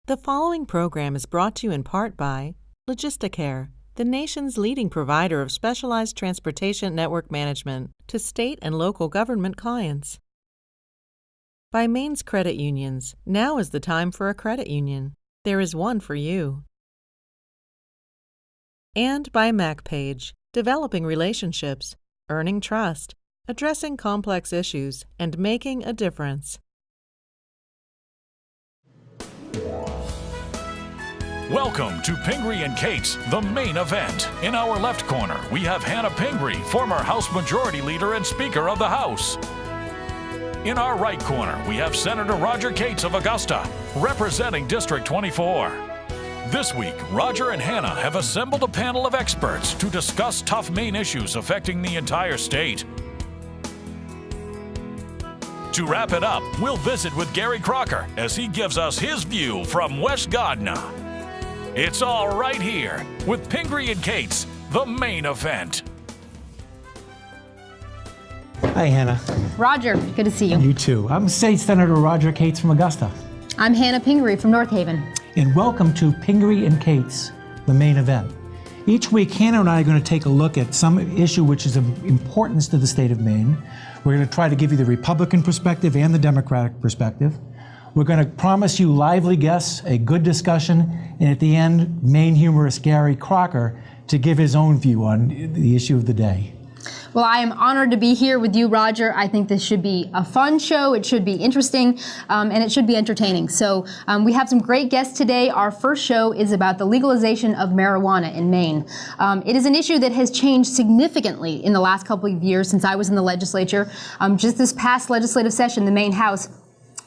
The following program is brought to you in part by Logisticare, the nation's leading provider of specialized transportation network management to state and local government clients. By Maine's credit unions, now is the time for a credit union. There is one for you. And by MacPage, developing relationships, earning trust, addressing complex issues, and making a difference. Welcome to Pingree and Katz, the main event. In our left corner, we have Hannah Pingree, former House Majority Leader and Speaker of the House. In our right corner, we have Senator Roger Katz of Augusta, representing District 24. This week, Roger and Hannah have assembled a panel of experts to discuss tough Maine issues affecting the entire state. To wrap it up, we'll visit with Gary Crocker as he gives us his view from West Gardner. It's all right here with Pingree and Katz, the main event. Hi, Hannah. Roger, good to see you. You too. I'm State Senator Roger Katz from Augusta. I'm Hannah Pingree from North Haven. And welcome to Pingree and Katz, the main event. Each week, Hannah and I are going to take a look at some issue which is of importance to the state of Maine. We're going to try to give you the Republican perspective and the Democratic perspective. We're going to promise you lively guests, a good discussion, and at the end, Maine humorist Gary Crocker to give his own view on the issue of the day. Well, I am honored to be here with you, Roger. I think this should be a fun show. It should be interesting, and it should be entertaining. So we have some great guests today. Our first show is about the legalization of marijuana in Maine. It is an issue that has changed significantly in the last couple of years since I was in the legislature. Just this past legislative session, the Maine House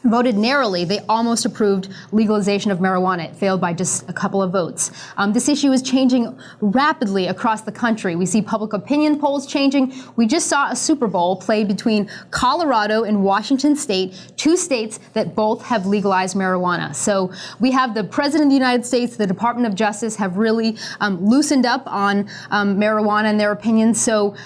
voted narrowly. They almost approved legalization of marijuana. It failed by just a couple of votes. This issue is changing rapidly across the country. We see public opinion polls changing. We just saw a Super Bowl played between Colorado and Washington State, two states that both have legalized marijuana. So we have the President of the United States, the Department of Justice have really loosened up on marijuana and their opinions. So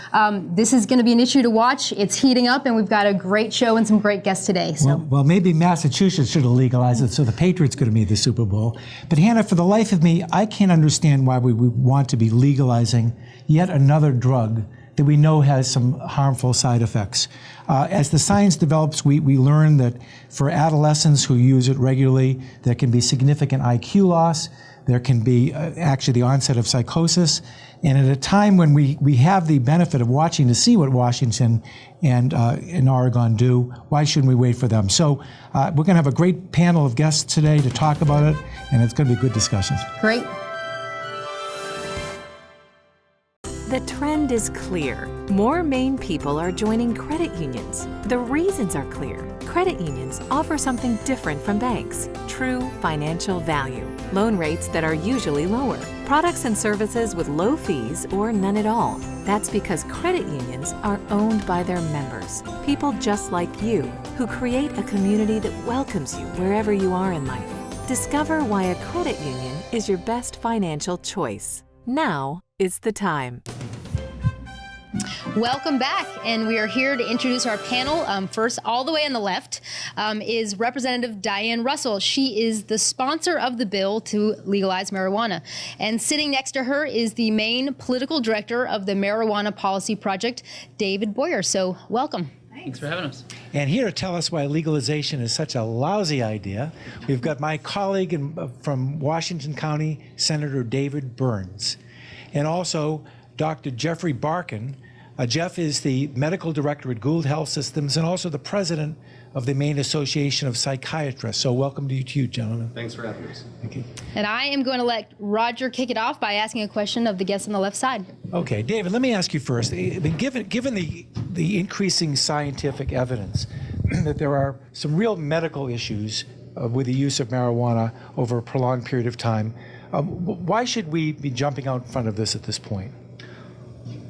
this is going to be an issue to watch. It's heating up, and we've got a great show and some great guests today. So. Well, maybe Massachusetts should have legalized it, so the Patriots could have made the Super Bowl. But Hannah, for the life of me, I can't understand why we would want to be legalizing yet another drug that we know has some harmful side effects. As the science develops, we learn that for adolescents who use it regularly, there can be significant IQ loss. There can be actually the onset of psychosis. And at a time when we have the benefit of watching to see what Washington and in Oregon do, why shouldn't we wait for them? So we're going to have a great panel of guests today to talk about it, and it's going to be good discussions. Great. The trend is clear. More Maine people are joining credit unions. The reasons are clear. Credit unions offer something different from banks: true financial value, loan rates that are usually lower, products and services with low fees or none at all. That's because credit unions are owned by their members, people just like you, who create a community that welcomes you wherever you are in life. Discover why a credit union is your best financial choice. Now is the time. Welcome back, and we are here to introduce our panel. First, all the way on the left, is Representative Diane Russell. She is the sponsor of the bill to legalize marijuana. And sitting next to her is the Maine Political Director of the Marijuana Policy Project, David Boyer. So, welcome. Thanks for having us. And here to tell us why legalization is such a lousy idea, we've got my colleague from Washington County, Senator David Burns, and also Dr. Jeffrey Barkin. Jeff is the medical director at Gould Health Systems and also the president of the Maine Association of Psychiatrists. So welcome to you, gentlemen. Thanks for having us. Thank you. And I am going to let Roger kick it off by asking a question of the guest on the left side. Okay, David, let me ask you first. Given the increasing scientific evidence that there are some real medical issues with the use of marijuana over a prolonged period of time, why should we be jumping out in front of this at this point?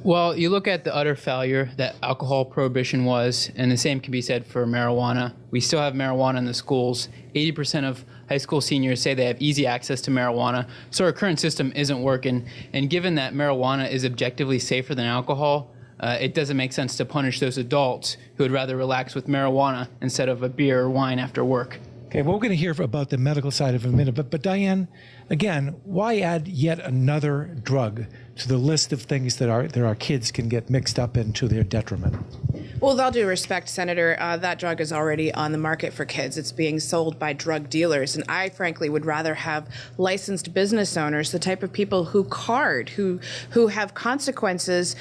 Well, you look at the utter failure that alcohol prohibition was, and the same can be said for marijuana. We still have marijuana in the schools. 80% of high school seniors say they have easy access to marijuana, so our current system isn't working. And given that marijuana is objectively safer than alcohol, it doesn't make sense to punish those adults who would rather relax with marijuana instead of a beer or wine after work. Okay, well, we're going to hear about the medical side of it in a minute, but Diane, again, why add yet another drug to the list of things that our kids can get mixed up in to their detriment? Well, with all due respect, Senator, that drug is already on the market for kids. It's being sold by drug dealers, and I frankly would rather have licensed business owners, the type of people who have consequences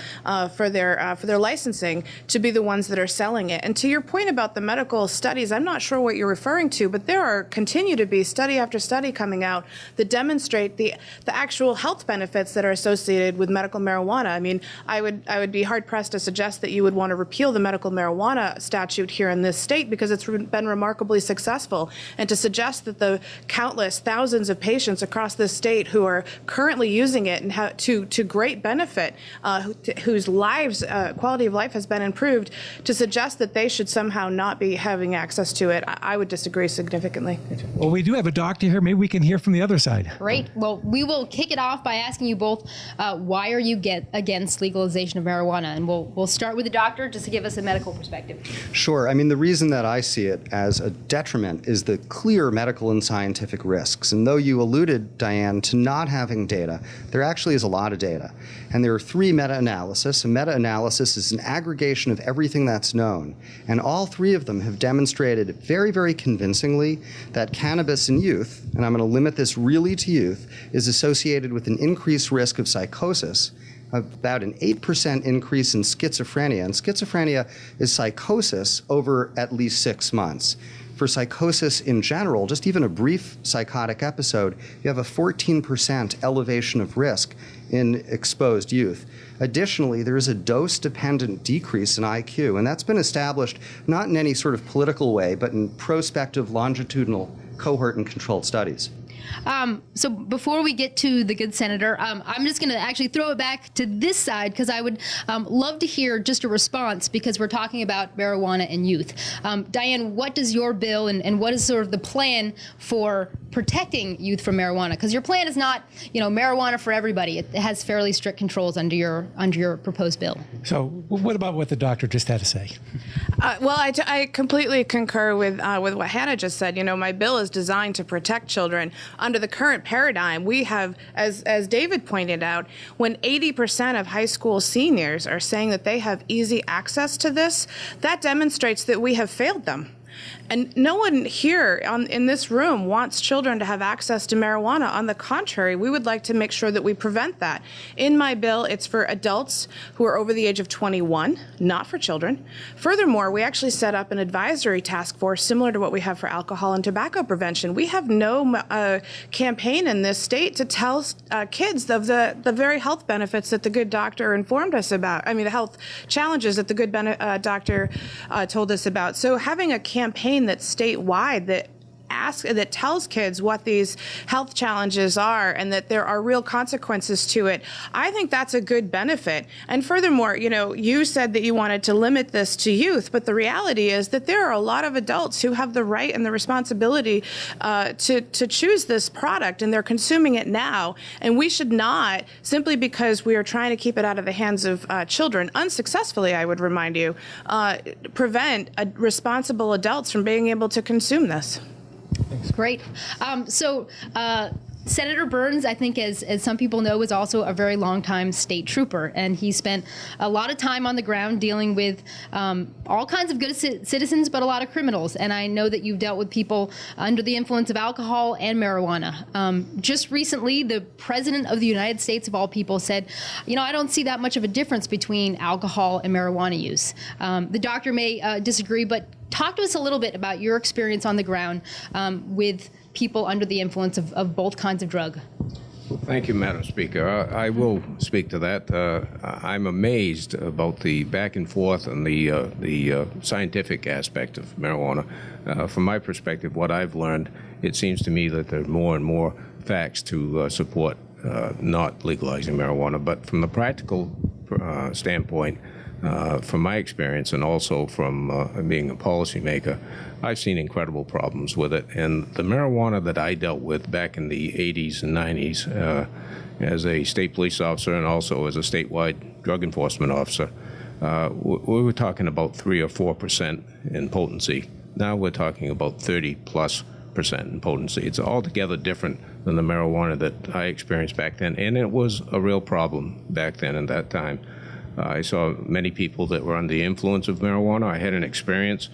for their licensing, to be the ones that are selling it. And to your point about the medical studies, I'm not sure what you're referring to, but there continue to be study after study coming out that demonstrate the actual health benefits that are associated with medical marijuana. I mean, I would be hard pressed to suggest that you would want to repeal the medical marijuana statute here in this state because it's been remarkably successful, and to suggest that the countless thousands of patients across this state who are currently using it and to great benefit, whose lives quality of life has been improved, to suggest that they should somehow not be having access to it, I would disagree significantly. Well, we do have a doctor here. Maybe we can hear from the other side. Great. Well, we will kick it off by asking you both, why are you against legalization of marijuana? And we'll start with the doctor just to give us a medical perspective. Sure. I mean, the reason that I see it as a detriment is the clear medical and scientific risks. And though you alluded, Diane, to not having data, there actually is a lot of data. And there are 3 meta-analyses. A meta-analysis is an aggregation of everything that's known. And all 3 of them have demonstrated very, very convincingly that cannabis in youth, and I'm going to limit this really to youth, is associated with an increased risk of psychosis, about an 8% increase in schizophrenia. And schizophrenia is psychosis over at least 6 months. For psychosis in general, just even a brief psychotic episode, you have a 14% elevation of risk in exposed youth. Additionally, there is a dose-dependent decrease in IQ, and that's been established not in any sort of political way, but in prospective longitudinal cohort and controlled studies. So before we get to the good senator, I'm just going to actually throw it back to this side because I would love to hear just a response because we're talking about marijuana and youth. Diane, what does your bill and what is sort of the plan for protecting youth from marijuana? Because your plan is not, marijuana for everybody. It has fairly strict controls under your proposed bill. So what about what the doctor just had to say? Well, I completely concur with what Hannah just said. My bill is designed to protect children. Under the current paradigm, we have, as David pointed out, when 80% of high school seniors are saying that they have easy access to this, that demonstrates that we have failed them. And no one here in this room wants children to have access to marijuana. On the contrary, we would like to make sure that we prevent that. In my bill, it's for adults who are over the age of 21, not for children. Furthermore, we actually set up an advisory task force similar to what we have for alcohol and tobacco prevention. We have no campaign in this state to tell kids of the very health benefits that the good doctor informed us about. I mean, the health challenges that the good doctor told us about. So having a campaign that's statewide that tells kids what these health challenges are and that there are real consequences to it, I think that's a good benefit. And furthermore, you said that you wanted to limit this to youth, but the reality is that there are a lot of adults who have the right and the responsibility to choose this product, and they're consuming it now. And we should not, simply because we are trying to keep it out of the hands of children, unsuccessfully, I would remind you, prevent responsible adults from being able to consume this. Great. Senator Burns, I think, as some people know, was also a very long-time state trooper, and he spent a lot of time on the ground dealing with all kinds of good citizens, but a lot of criminals. And I know that you've dealt with people under the influence of alcohol and marijuana. Just recently, the President of the United States, of all people, said, I don't see that much of a difference between alcohol and marijuana use. The doctor may disagree, but talk to us a little bit about your experience on the ground with people under the influence of both kinds of drug. Thank you, Madam Speaker. I will speak to that. I'm amazed about the back and forth and the scientific aspect of marijuana. From my perspective, what I've learned, it seems to me that there are more and more facts to support not legalizing marijuana. But from the practical standpoint, from my experience and also from being a policymaker, I've seen incredible problems with it. And the marijuana that I dealt with back in the 80s and 90s as a state police officer and also as a statewide drug enforcement officer, we were talking about 3 or 4% in potency. Now we're talking about 30 plus in potency. It's altogether different than the marijuana that I experienced back then, and it was a real problem back then at that time. I saw many people that were under the influence of marijuana. I had an experience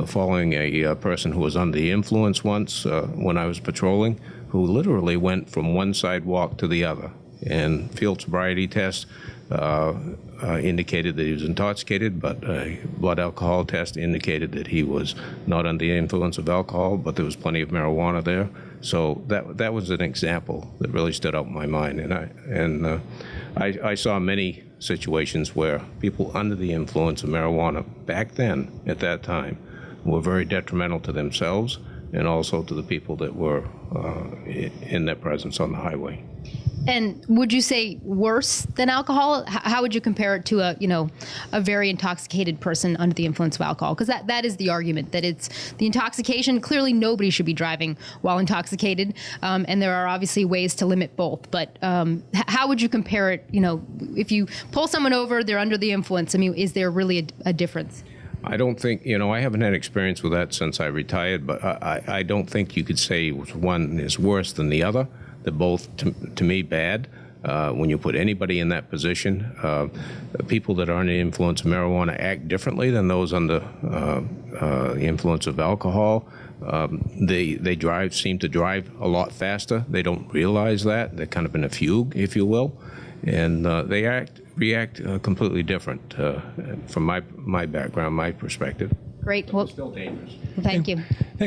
following a person who was under the influence once when I was patrolling, who literally went from one sidewalk to the other. And field sobriety test indicated that he was intoxicated, but a blood alcohol test indicated that he was not under the influence of alcohol, but there was plenty of marijuana there. So that was an example that really stood out in my mind. And I saw many situations where people under the influence of marijuana back then, at that time, were very detrimental to themselves and also to the people that were in their presence on the highway. And would you say worse than alcohol? How would you compare it to a very intoxicated person under the influence of alcohol? Because that is the argument, that it's the intoxication. Clearly, nobody should be driving while intoxicated, and there are obviously ways to limit both. But how would you compare it? If you pull someone over, they're under the influence. I mean, is there really a difference? I don't think, I haven't had experience with that since I retired, but I don't think you could say one is worse than the other. They're both, to me, bad. When you put anybody in that position, people that are under the influence of marijuana act differently than those under the influence of alcohol. They seem to drive a lot faster. They don't realize that. They're kind of in a fugue, if you will, and they react completely different from my background, my perspective. Great. Well, still dangerous. Well, thank you.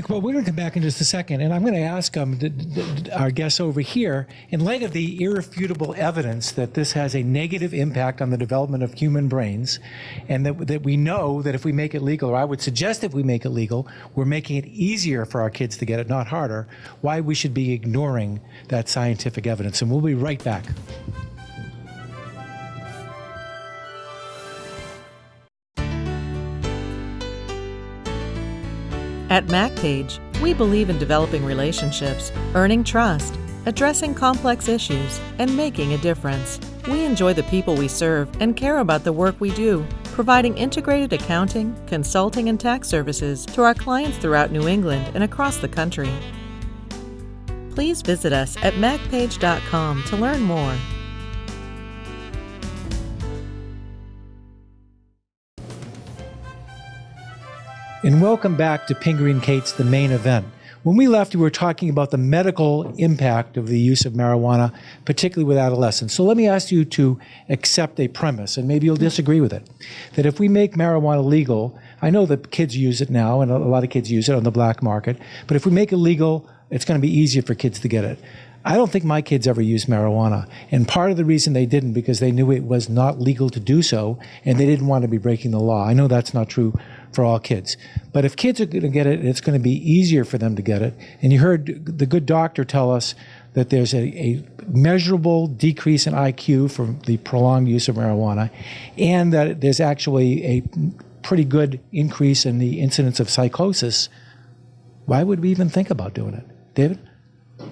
Well, we're going to come back in just a second, and I'm going to ask our guests over here, in light of the irrefutable evidence that this has a negative impact on the development of human brains, and that we know that if we make it legal, or I would suggest if we make it legal, we're making it easier for our kids to get it, not harder, why we should be ignoring that scientific evidence. And we'll be right back. At MacPage, we believe in developing relationships, earning trust, addressing complex issues, and making a difference. We enjoy the people we serve and care about the work we do, providing integrated accounting, consulting, and tax services to our clients throughout New England and across the country. Please visit us at macpage.com to learn more. And welcome back to Pingree and Katz, the main event. When we left, we were talking about the medical impact of the use of marijuana, particularly with adolescents. So let me ask you to accept a premise, and maybe you'll disagree with it, that if we make marijuana legal, I know that kids use it now, and a lot of kids use it on the black market, but if we make it legal, it's going to be easier for kids to get it. I don't think my kids ever used marijuana, and part of the reason they didn't because they knew it was not legal to do so, and they didn't want to be breaking the law. I know that's not true for all kids. But if kids are going to get it, it's going to be easier for them to get it. And you heard the good doctor tell us that there's a measurable decrease in IQ from the prolonged use of marijuana, and that there's actually a pretty good increase in the incidence of psychosis. Why would we even think about doing it? David?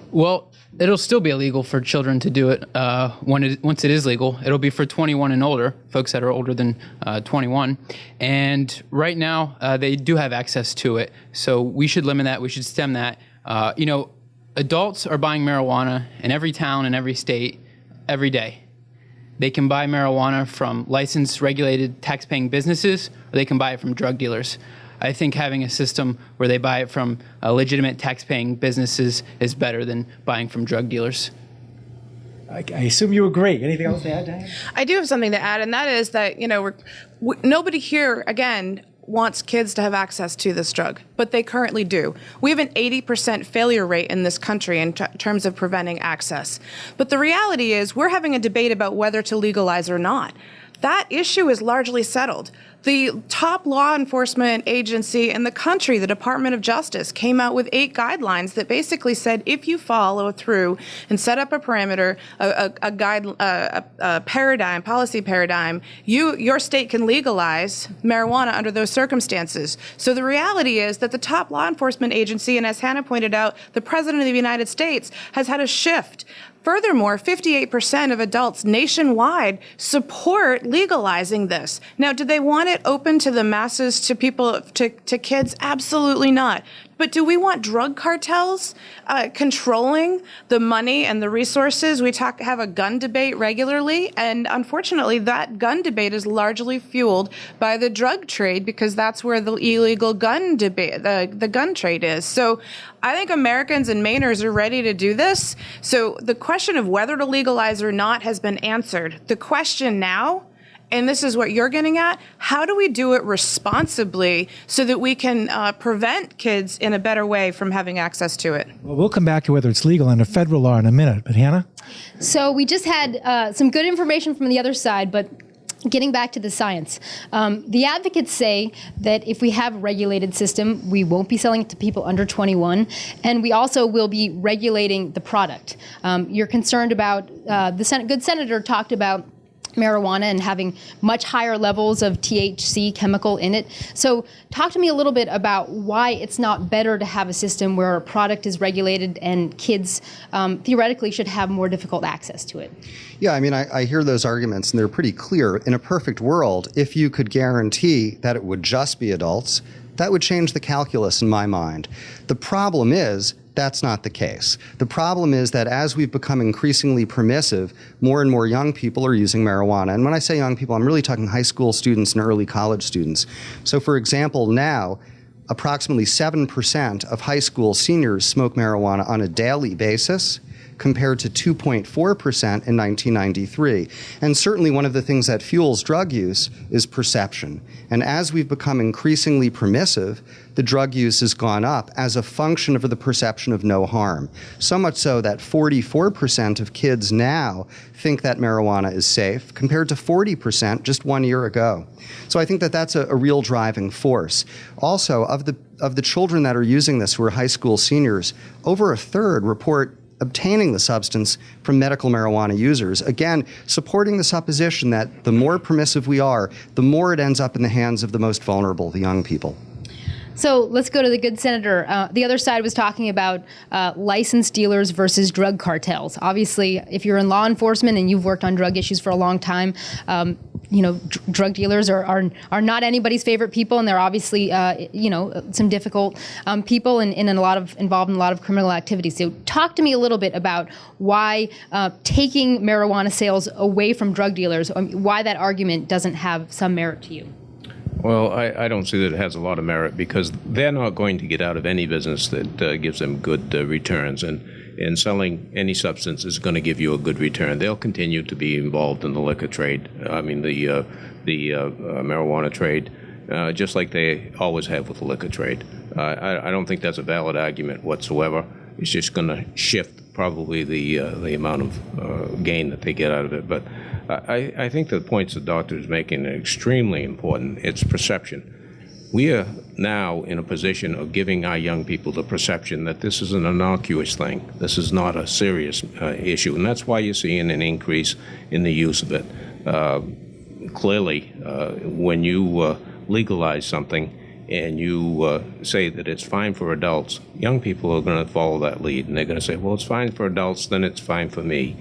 Well, it'll still be illegal for children to do it once it is legal. It'll be for 21 and older, folks that are older than 21. And right now, they do have access to it. So we should limit that. We should stem that. Adults are buying marijuana in every town and every state every day. They can buy marijuana from licensed, regulated, tax-paying businesses, or they can buy it from drug dealers. I think having a system where they buy it from legitimate tax-paying businesses is better than buying from drug dealers. I assume you agree. Anything else to add, Diane? I do have something to add, and that is that, nobody here, again, wants kids to have access to this drug, but they currently do. We have an 80% failure rate in this country in terms of preventing access. But the reality is we're having a debate about whether to legalize or not. That issue is largely settled. The top law enforcement agency in the country, the Department of Justice, came out with 8 guidelines that basically said if you follow through and set up a parameter, a paradigm, policy paradigm, your state can legalize marijuana under those circumstances. So the reality is that the top law enforcement agency, and as Hannah pointed out, the President of the United States has had a shift. Furthermore, 58% of adults nationwide support legalizing this. Now, do they want it open to the masses, to people, to kids? Absolutely not. But do we want drug cartels controlling the money and the resources? We have a gun debate regularly, and unfortunately, that gun debate is largely fueled by the drug trade, because that's where the illegal gun debate, the gun trade is. So I think Americans and Mainers are ready to do this. So the question of whether to legalize or not has been answered. The question now, and this is what you're getting at, how do we do it responsibly so that we can prevent kids in a better way from having access to it? Well, we'll come back to whether it's legal under federal law in a minute. But Hannah? So we just had some good information from the other side, but getting back to the science, the advocates say that if we have a regulated system, we won't be selling it to people under 21, and we also will be regulating the product. You're concerned about, the good senator talked about marijuana and having much higher levels of THC chemical in it. So talk to me a little bit about why it's not better to have a system where a product is regulated and kids theoretically should have more difficult access to it. Yeah, I mean, I hear those arguments, and they're pretty clear. In a perfect world, if you could guarantee that it would just be adults, that would change the calculus in my mind. The problem is, that's not the case. The problem is that as we've become increasingly permissive, more and more young people are using marijuana. And when I say young people, I'm really talking high school students and early college students. So for example, now, approximately 7% of high school seniors smoke marijuana on a daily basis, compared to 2.4% in 1993. And certainly one of the things that fuels drug use is perception. And as we've become increasingly permissive, the drug use has gone up as a function of the perception of no harm. So much so that 44% of kids now think that marijuana is safe, compared to 40% just 1 year ago. So I think that that's a real driving force. Also, of the children that are using this who are high school seniors, over a third report obtaining the substance from medical marijuana users. Again, supporting the supposition that the more permissive we are, the more it ends up in the hands of the most vulnerable, the young people. So let's go to the good senator. The other side was talking about licensed dealers versus drug cartels. Obviously, if you're in law enforcement and you've worked on drug issues for a long time, drug dealers are not anybody's favorite people, and they're obviously some difficult people and involved in a lot of criminal activities. So talk to me a little bit about why taking marijuana sales away from drug dealers, why that argument doesn't have some merit to you. Well, I don't see that it has a lot of merit, because they're not going to get out of any business that gives them good returns. And selling any substance is going to give you a good return. They'll continue to be involved in the liquor trade, the marijuana trade, just like they always have with the liquor trade. I don't think that's a valid argument whatsoever. It's just going to shift probably the amount of gain that they get out of it. But I think the points the doctor is making are extremely important. It's perception. We are now in a position of giving our young people the perception that this is an innocuous thing. This is not a serious issue, and that's why you're seeing an increase in the use of it. Clearly, when you legalize something and you say that it's fine for adults, young people are going to follow that lead, and they're going to say, well, it's fine for adults, then it's fine for me.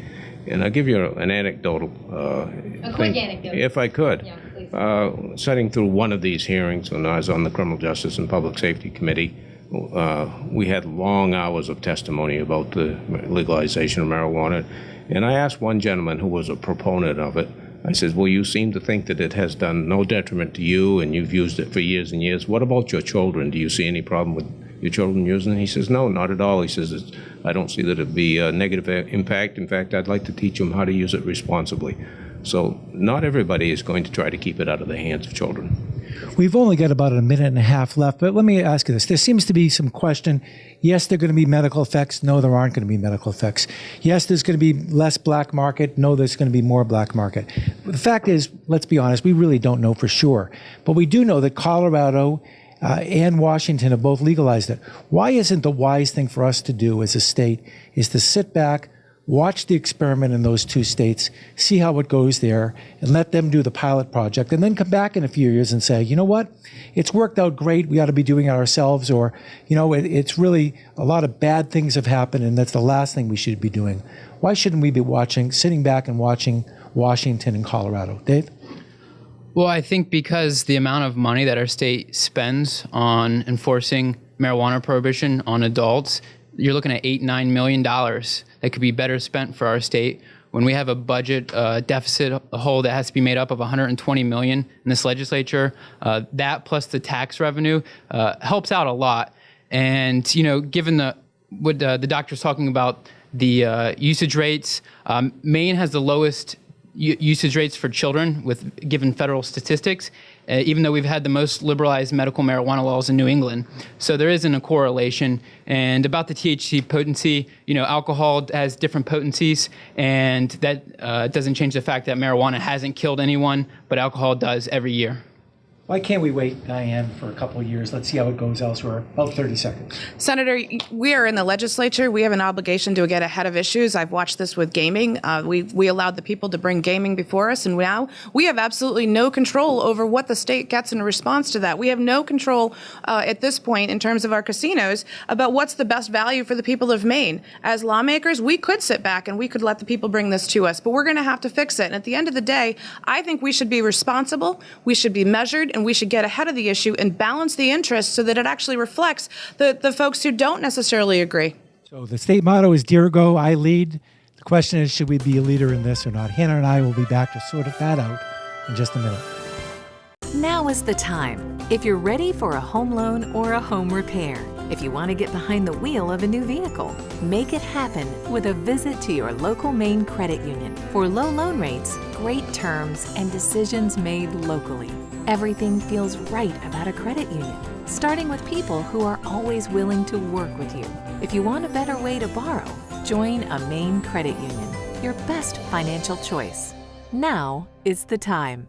And I'll give you an anecdotal quick anecdote, if I could. Yeah, please. Sitting through one of these hearings when I was on the Criminal Justice and Public Safety Committee, we had long hours of testimony about the legalization of marijuana. And I asked one gentleman who was a proponent of it, I said, well, you seem to think that it has done no detriment to you and you've used it for years and years. What about your children? Do you see any problem with your children using it? He says, no, not at all. He says, I don't see that it'd be a negative impact. In fact, I'd like to teach them how to use it responsibly. So not everybody is going to try to keep it out of the hands of children. We've only got about a minute and a half left, but let me ask you this. There seems to be some question. Yes, there are going to be medical effects. No, there aren't going to be medical effects. Yes, there's going to be less black market. No, there's going to be more black market. The fact is, let's be honest, we really don't know for sure. But we do know that Colorado and Washington have both legalized it. Why isn't the wise thing for us to do as a state is to sit back, watch the experiment in those two states, see how it goes there, and let them do the pilot project, and then come back in a few years and say, you know what, it's worked out great, we ought to be doing it ourselves, or, you know, it's really a lot of bad things have happened, and that's the last thing we should be doing. Why shouldn't we be sitting back and watching Washington and Colorado? Dave? Well, I think because the amount of money that our state spends on enforcing marijuana prohibition on adults, you're looking at $8-9 million that could be better spent for our state. When we have a budget deficit hole that has to be made up of $120 million in this legislature, that plus the tax revenue helps out a lot. And given what the doctor's talking about, the usage rates, Maine has the lowest usage rates for children given federal statistics, even though we've had the most liberalized medical marijuana laws in New England. So there isn't a correlation. And about the THC potency, alcohol has different potencies, and that doesn't change the fact that marijuana hasn't killed anyone, but alcohol does every year. Why can't we wait, Diane, for a couple of years? Let's see how it goes elsewhere. About 30 seconds. Senator, we are in the legislature. We have an obligation to get ahead of issues. I've watched this with gaming. We allowed the people to bring gaming before us, and now we have absolutely no control over what the state gets in response to that. We have no control at this point in terms of our casinos about what's the best value for the people of Maine. As lawmakers, we could sit back and we could let the people bring this to us, but we're going to have to fix it. And at the end of the day, I think we should be responsible, we should be measured, and we should get ahead of the issue and balance the interests so that it actually reflects the folks who don't necessarily agree. So the state motto is "Dear Go, I Lead." The question is, should we be a leader in this or not? Hannah and I will be back to sort that out in just a minute. Now is the time. If you're ready for a home loan or a home repair, if you want to get behind the wheel of a new vehicle, make it happen with a visit to your local Maine credit union. For low loan rates, great terms, and decisions made locally. Everything feels right about a credit union, starting with people who are always willing to work with you. If you want a better way to borrow, join a Maine credit union, your best financial choice. Now is the time.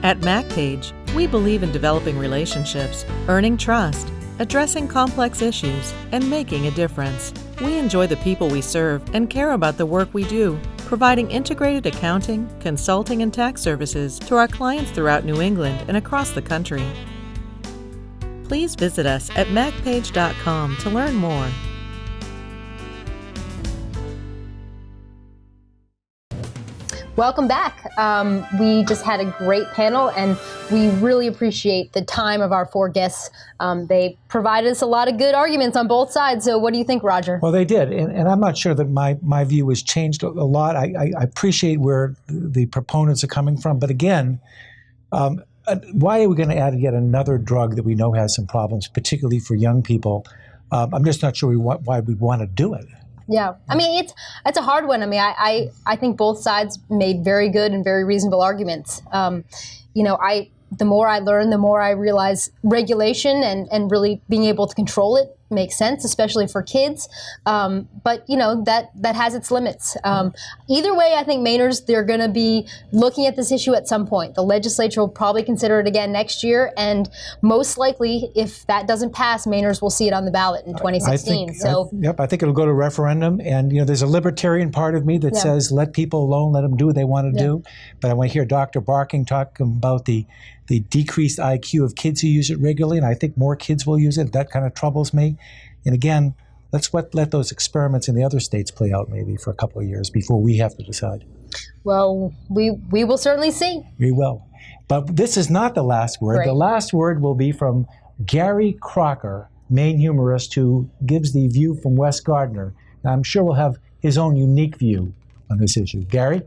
At MacPage, we believe in developing relationships, earning trust, addressing complex issues, and making a difference. We enjoy the people we serve and care about the work we do, providing integrated accounting, consulting, and tax services to our clients throughout New England and across the country. Please visit us at macpage.com to learn more. Welcome back. We just had a great panel, and we really appreciate the time of our four guests. They provided us a lot of good arguments on both sides. So what do you think, Roger? Well, they did. And I'm not sure that my view has changed a lot. I appreciate where the proponents are coming from. But again, why are we going to add yet another drug that we know has some problems, particularly for young people? I'm just not sure why we want to do it. Yeah, I mean, it's a hard one. I mean, I think both sides made very good and very reasonable arguments. The more I learn, the more I realize regulation and really being able to control it makes sense, especially for kids. But that has its limits. Either way, I think Mainers, they're going to be looking at this issue at some point. The legislature will probably consider it again next year, and most likely, if that doesn't pass, Mainers will see it on the ballot in 2016. I think it'll go to referendum. And there's a libertarian part of me that says let people alone, let them do what they want to do. But I want to hear Dr. Barking talk about the decreased IQ of kids who use it regularly, and I think more kids will use it. That kind of troubles me. And again, let's let those experiments in the other states play out maybe for a couple of years before we have to decide. Well, we will certainly see. We will. But this is not the last word. Right. The last word will be from Gary Crocker, Maine humorist, who gives the view from West Gardner. Now, I'm sure we'll have his own unique view on this issue. Gary?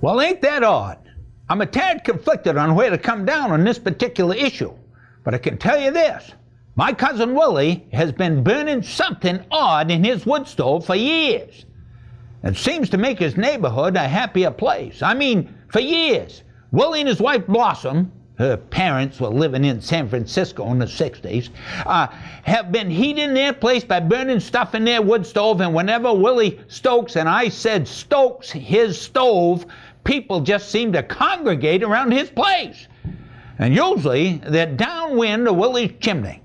Well, ain't that odd? I'm a tad conflicted on where to come down on this particular issue, but I can tell you this. My cousin Willie has been burning something odd in his wood stove for years. It seems to make his neighborhood a happier place. I mean, for years. Willie and his wife Blossom, her parents were living in San Francisco in the 60s, have been heating their place by burning stuff in their wood stove, and whenever Willie stokes, and I said stokes his stove, people just seem to congregate around his place. And usually they're downwind of Willie's chimney.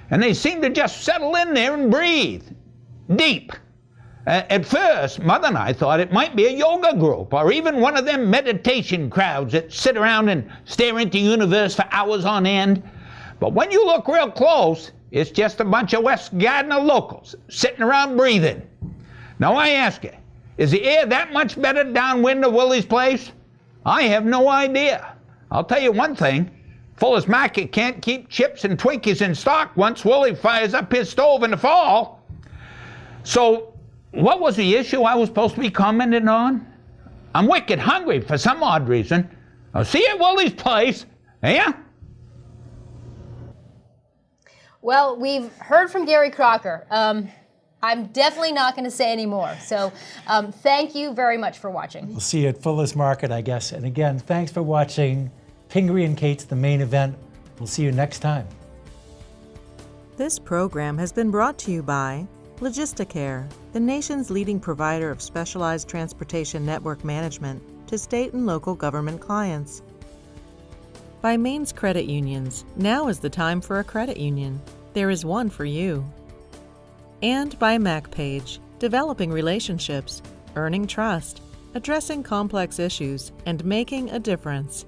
And they seem to just settle in there and breathe deep. At first, Mother and I thought it might be a yoga group or even one of them meditation crowds that sit around and stare into the universe for hours on end. But when you look real close, it's just a bunch of West Gardner locals sitting around breathing. Now I ask you, Is the air that much better downwind of Willie's place? I have no idea. I'll tell you one thing. Fuller's Market can't keep chips and Twinkies in stock once Willie fires up his stove in the fall. So, what was the issue I was supposed to be commenting on? I'm wicked hungry for some odd reason. I'll see you at Willie's place, yeah? Well, we've heard from Gary Crocker. I'm definitely not going to say any more. So thank you very much for watching. We'll see you at Fuller's Market, I guess. And again, thanks for watching Pingree and Katz, the main event. We'll see you next time. This program has been brought to you by Legistacare, the nation's leading provider of specialized transportation network management to state and local government clients. By Maine's credit unions, now is the time for a credit union. There is one for you. And by MacPage, developing relationships, earning trust, addressing complex issues, and making a difference.